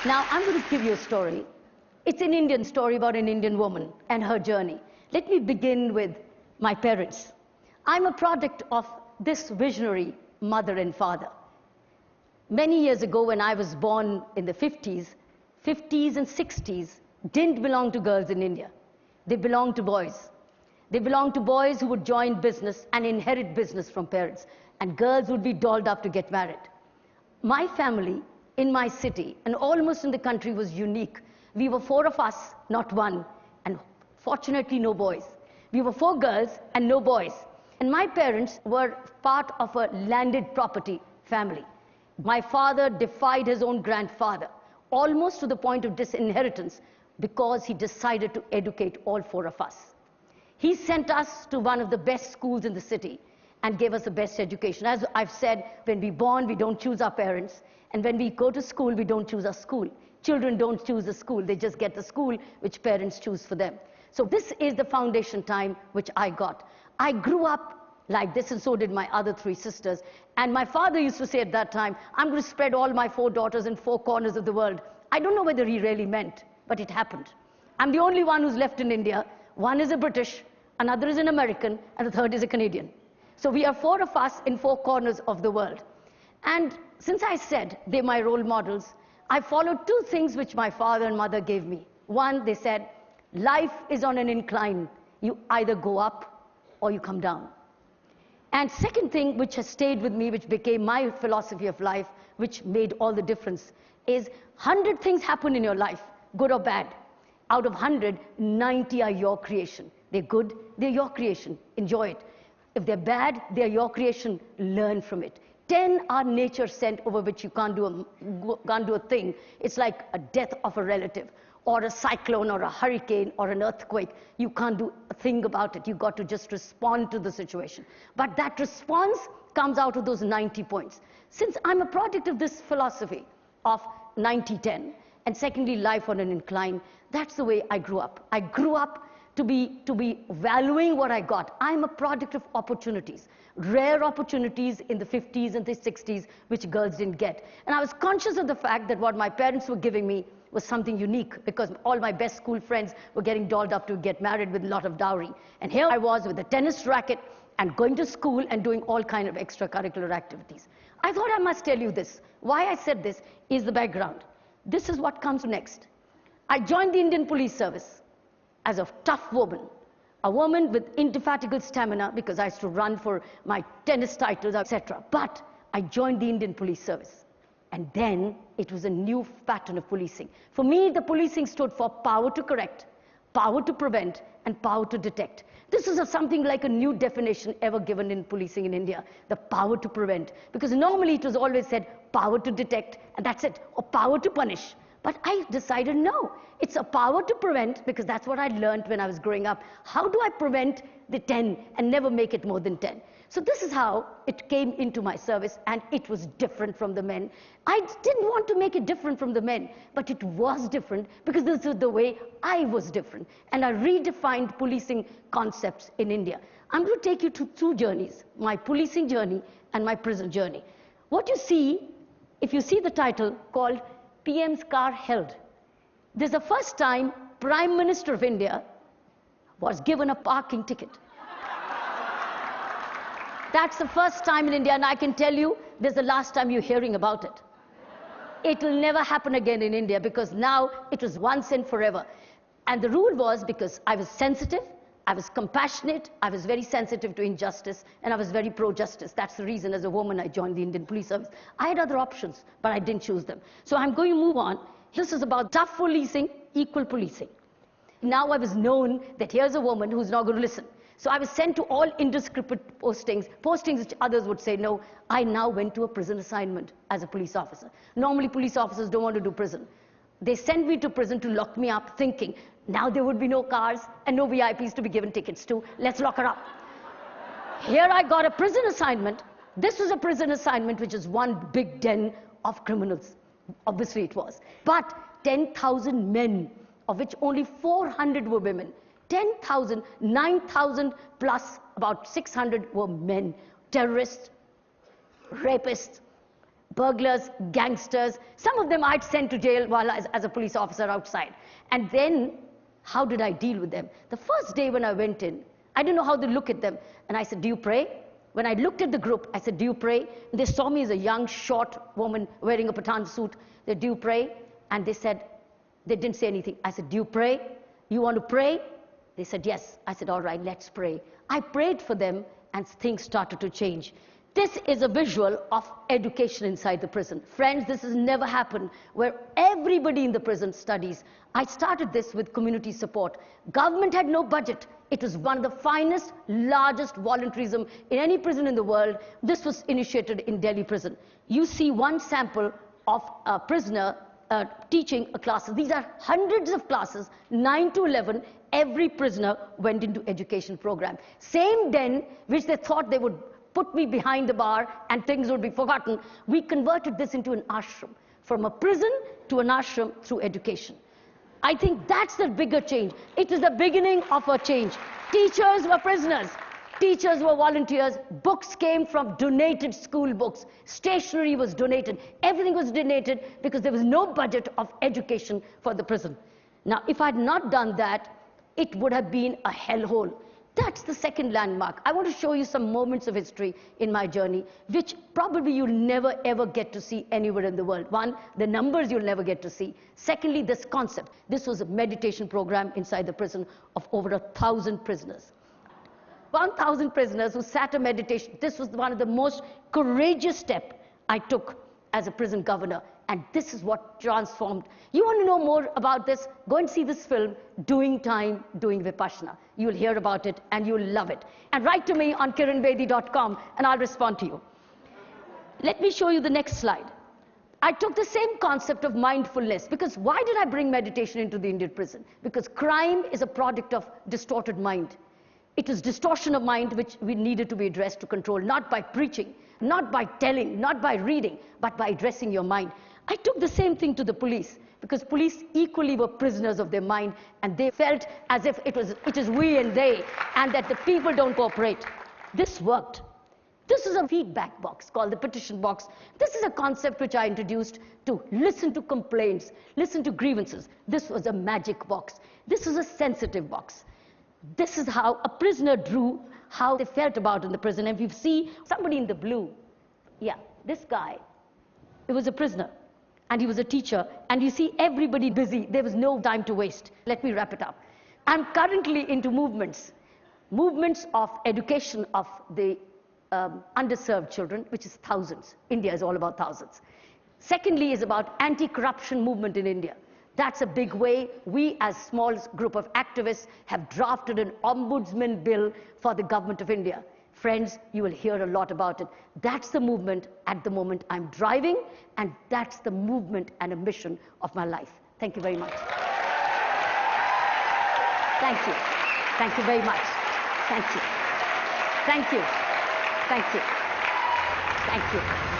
Now, I'm going to give you a story. It's an Indian story about an Indian woman and her journey. Let me begin with my parents. I'm a product of this visionary mother and father. Many years ago, when I was born in the 50s and 60s didn't belong to girls in India. They belonged to boys. They belonged to boys who would join business and inherit business from parents. And girls would be dolled up to get married. My family in my city and almost in the country was unique. We were 4 of us, not 1, and fortunately no boys. We were 4 girls and no boys. And my parents were part of a landed property family. My father defied his own grandfather, almost to the point of disinheritance, because he decided to educate all 4 of us. He sent us to one of the best schools in the city and gave us the best education. As I've said, when we're born, we don't choose our parents. And when we go to school, we don't choose our school. Children don't choose the school. They just get the school which parents choose for them. So this is the foundation time which I got. I grew up like this, and so did my other 3 sisters. And my father used to say at that time, I'm going to spread all my 4 daughters in 4 corners of the world. I don't know whether he really meant, but it happened. I'm the only one who's left in India. 1 is a British, another is an American, and the 3rd is a Canadian. So we are 4 of us in 4 corners of the world. And since I said they're my role models, I followed 2 things which my father and mother gave me. 1, they said, life is on an incline. You either go up or you come down. And second thing which has stayed with me, which became my philosophy of life, which made all the difference, is 100 things happen in your life, good or bad. Out of 100, 90 are your creation. They're good, they're your creation. Enjoy it. If they're bad, they're your creation. Learn from it. 10 are nature sent, over which you can't do a thing. It's like a death of a relative, or a cyclone, or a hurricane, or an earthquake. You can't do a thing about it. You've got to just respond to the situation. But that response comes out of those 90 points. Since I'm a product of this philosophy of 90-10, and secondly, life on an incline, that's the way I grew up. I grew up to be valuing what I got. I'm a product of opportunities, rare opportunities in the 50s and the 60s, which girls didn't get. And I was conscious of the fact that what my parents were giving me was something unique, because all my best school friends were getting dolled up to get married with a lot of dowry. And here I was with a tennis racket and going to school and doing all kinds of extracurricular activities. I thought I must tell you this. Why I said this is the background. This is what comes next. I joined the Indian police service as a tough woman, a woman with indefatigable stamina, because I used to run for my tennis titles, etc. But I joined the Indian police service. And then it was a new pattern of policing. For me, the policing stood for power to correct, power to prevent, and power to detect. This is something like a new definition ever given in policing in India, the power to prevent. Because normally it was always said power to detect, and that's it, or power to punish. But I decided no, it's a power to prevent, because that's what I learned when I was growing up. How do I prevent the 10 and never make it more than 10? So this is how it came into my service, and it was different from the men. I didn't want to make it different from the men, but it was different because this is the way I was different. And I redefined policing concepts in India. I'm going to take you to 2 journeys, my policing journey and my prison journey. What you see, if you see the title called PM's car held, this is the first time Prime Minister of India was given a parking ticket. That's the first time in India, and I can tell you, this is the last time you're hearing about it. It will never happen again in India, because now it was once and forever. And the rule was, because I was sensitive, I was compassionate, I was very sensitive to injustice, and I was very pro-justice. That's the reason, as a woman, I joined the Indian Police Service. I had other options, but I didn't choose them. So I'm going to move on. This is about tough policing, equal policing. Now I was known that here's a woman who's not going to listen. So I was sent to all indiscriminate postings which others would say no. I now went to a prison assignment as a police officer. Normally police officers don't want to do prison. They sent me to prison to lock me up, thinking now there would be no cars and no VIPs to be given tickets to. Let's lock her up. Here I got a prison assignment. This was a prison assignment which is one big den of criminals. Obviously it was. But 10,000 men, of which only 400 were women. 10,000, 9,000 plus about 600 were men. Terrorists, rapists, burglars, gangsters. Some of them I'd sent to jail while as a police officer outside. And then, how did I deal with them? The first day when I went in, I didn't know how to look at them. And I said, do you pray? When I looked at the group, I said, do you pray? And they saw me as a young, short woman wearing a Pathan suit. They said, do you pray? And they said, they didn't say anything. I said, do you pray? You want to pray? They said, yes. I said, all right, let's pray. I prayed for them, and things started to change. This is a visual of education inside the prison. Friends, this has never happened where everybody in the prison studies. I started this with community support. Government had no budget. It was one of the finest, largest voluntarism in any prison in the world. This was initiated in Delhi prison. You see one sample of a prisoner teaching a class. These are hundreds of classes, 9 to 11. Every prisoner went into education program. Same den which they thought they would put me behind the bar and things would be forgotten, we converted this into an ashram. From a prison to an ashram through education. I think that's the bigger change. It is the beginning of a change. Teachers were prisoners. Teachers were volunteers. Books came from donated school books. Stationery was donated. Everything was donated because there was no budget of education for the prison. Now, if I had not done that, it would have been a hellhole. That's the second landmark. I want to show you some moments of history in my journey, which probably you'll never ever get to see anywhere in the world. One, the numbers you'll never get to see. Secondly, this concept. This was a meditation program inside the prison of over 1,000 prisoners. 1,000 prisoners who sat a meditation. This was one of the most courageous steps I took as a prison governor. And this is what transformed. You want to know more about this? Go and see this film, Doing Time, Doing Vipassana. You'll hear about it and you'll love it. And write to me on KiranBedi.com and I'll respond to you. Let me show you the next slide. I took the same concept of mindfulness, because why did I bring meditation into the Indian prison? Because crime is a product of distorted mind. It is distortion of mind which we needed to be addressed to control, not by preaching, not by telling, not by reading, but by addressing your mind. I took the same thing to the police, because police equally were prisoners of their mind, and they felt as if it is we and they, and that the people don't cooperate. This worked. This is a feedback box called the petition box. This is a concept which I introduced to listen to complaints, listen to grievances. This was a magic box. This was a sensitive box. This is how a prisoner drew how they felt about in the prison. And if you see somebody in the blue, yeah, this guy, he was a prisoner. And he was a teacher, and you see everybody busy. There was no time to waste. Let me wrap it up. I'm currently into movements of education of the underserved children, which is thousands. India is all about thousands. Secondly is about anti-corruption movement in India. That's a big way. We, as small group of activists, have drafted an ombudsman bill for the government of India. Friends, you will hear a lot about it. That's the movement at the moment I'm driving, and that's the movement and a mission of my life. Thank you very much. Thank you. Thank you very much. Thank you. Thank you. Thank you. Thank you.